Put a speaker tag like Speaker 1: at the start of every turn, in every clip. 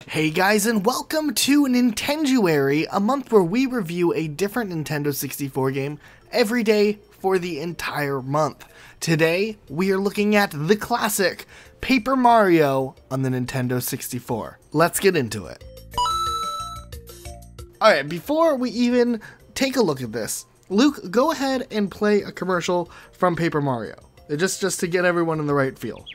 Speaker 1: Hey guys, and welcome to Nintenduary, a month where we review a different Nintendo 64 game every day for the entire month. Today, we are looking at the classic Paper Mario on the Nintendo 64. Let's get into it. Alright, before we even take a look at this, Luke, go ahead and play a commercial from Paper Mario, just to get everyone in the right feel.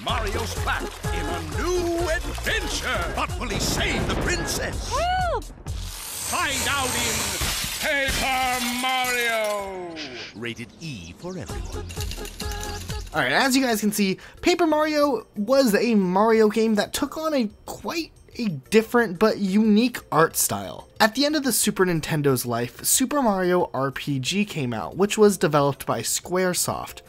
Speaker 2: Mario's trapped in a new adventure! But will he save the princess?
Speaker 3: Help!
Speaker 2: Find out in Paper Mario! Rated E for everyone.
Speaker 1: Alright, as you guys can see, Paper Mario was a Mario game that took on a quite a different but unique art style. At the end of the Super Nintendo's life, Super Mario RPG came out, which was developed by Squaresoft.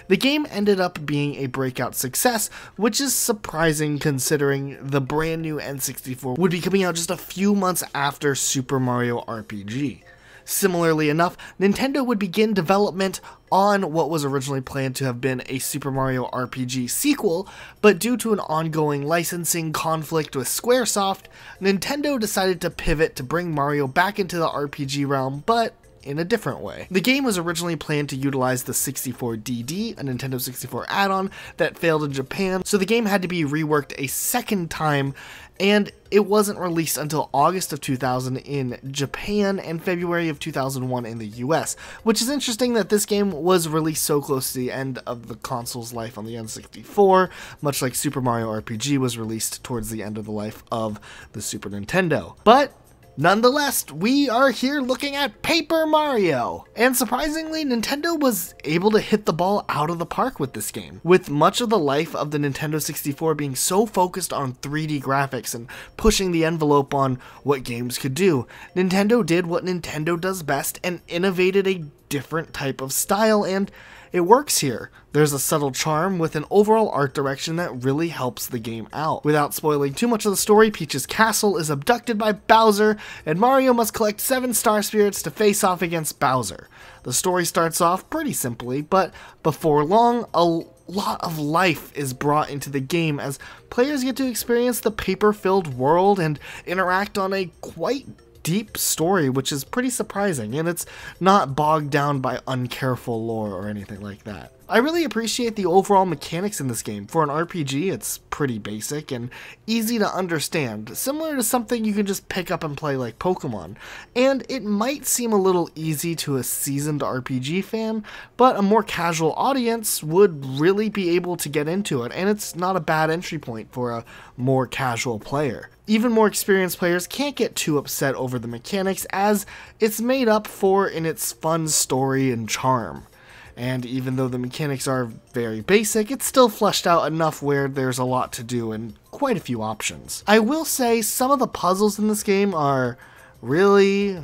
Speaker 1: The game ended up being a breakout success, which is surprising considering the brand new N64 would be coming out just a few months after Super Mario RPG. Similarly enough, Nintendo would begin development on what was originally planned to have been a Super Mario RPG sequel, but due to an ongoing licensing conflict with Squaresoft, Nintendo decided to pivot to bring Mario back into the RPG realm, but in a different way. The game was originally planned to utilize the 64DD, a Nintendo 64 add-on that failed in Japan, so the game had to be reworked a second time, and it wasn't released until August of 2000 in Japan and February of 2001 in the US, which is interesting that this game was released so close to the end of the console's life on the N64, much like Super Mario RPG was released towards the end of the life of the Super Nintendo. But nonetheless, we are here looking at Paper Mario, and surprisingly, Nintendo was able to hit the ball out of the park with this game. With much of the life of the Nintendo 64 being so focused on 3D graphics and pushing the envelope on what games could do, Nintendo did what Nintendo does best and innovated a different type of style, and it works here. There's a subtle charm with an overall art direction that really helps the game out. Without spoiling too much of the story, Peach's castle is abducted by Bowser, and Mario must collect 7 Star Spirits to face off against Bowser. The story starts off pretty simply, but before long, a lot of life is brought into the game as players get to experience the paper-filled world and interact on a quite deep story, which is pretty surprising, and it's not bogged down by uncareful lore or anything like that. I really appreciate the overall mechanics in this game. For an RPG, it's pretty basic and easy to understand, similar to something you can just pick up and play like Pokemon. And it might seem a little easy to a seasoned RPG fan, but a more casual audience would really be able to get into it, and it's not a bad entry point for a more casual player. Even more experienced players can't get too upset over the mechanics, as it's made up for in its fun story and charm. And even though the mechanics are very basic, it's still fleshed out enough where there's a lot to do and quite a few options. I will say some of the puzzles in this game are really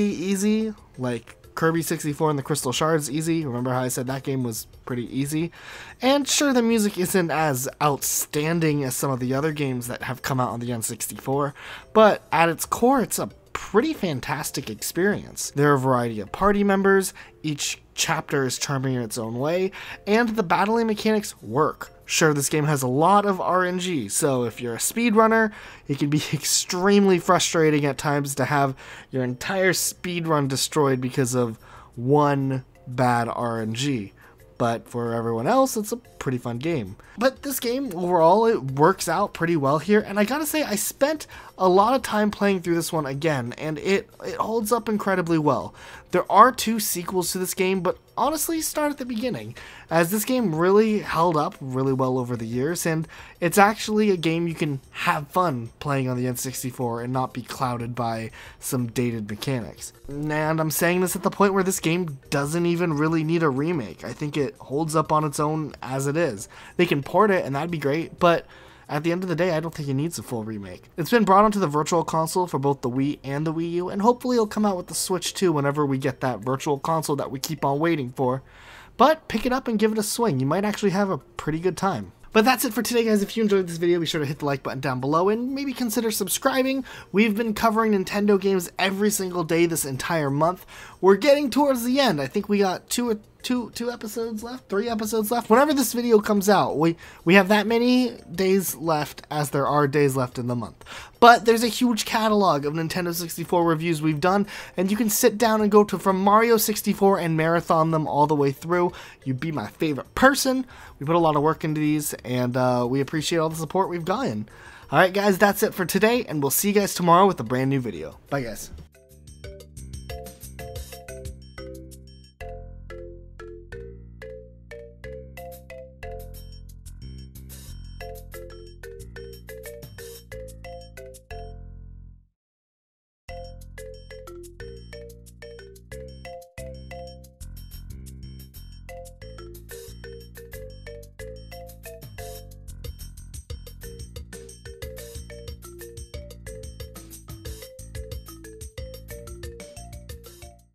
Speaker 1: easy, like Kirby 64 and the Crystal Shards easy. Remember how I said that game was pretty easy? And sure, the music isn't as outstanding as some of the other games that have come out on the N64, but at its core, it's a pretty fantastic experience. There are a variety of party members, each chapter is charming in its own way, and the battling mechanics work. Sure, this game has a lot of RNG, so if you're a speedrunner, it can be extremely frustrating at times to have your entire speedrun destroyed because of one bad RNG. But for everyone else, it's a pretty fun game. But this game, overall, it works out pretty well here, and I gotta say, I spent a lot of time playing through this one again, and it holds up incredibly well. There are 2 sequels to this game, but honestly, start at the beginning, as this game really held up really well over the years, and it's actually a game you can have fun playing on the N64 and not be clouded by some dated mechanics. And I'm saying this at the point where this game doesn't even really need a remake. I think it holds up on its own as it is. They can port it, and that'd be great, but at the end of the day, I don't think it needs a full remake. It's been brought onto the Virtual Console for both the Wii and the Wii U, and hopefully it'll come out with the Switch too whenever we get that Virtual Console that we keep on waiting for. But pick it up and give it a swing. You might actually have a pretty good time. But that's it for today, guys. If you enjoyed this video, be sure to hit the like button down below and maybe consider subscribing. We've been covering Nintendo games every single day this entire month. We're getting towards the end. I think we got 2 or two episodes left, 3 episodes left. Whenever this video comes out, we have that many days left as there are days left in the month. But there's a huge catalog of Nintendo 64 reviews we've done, and you can sit down and go to from Mario 64 and marathon them all the way through. You'd be my favorite person. We put a lot of work into these, and we appreciate all the support we've gotten. Alright guys, that's it for today, and we'll see you guys tomorrow with a brand new video. Bye guys.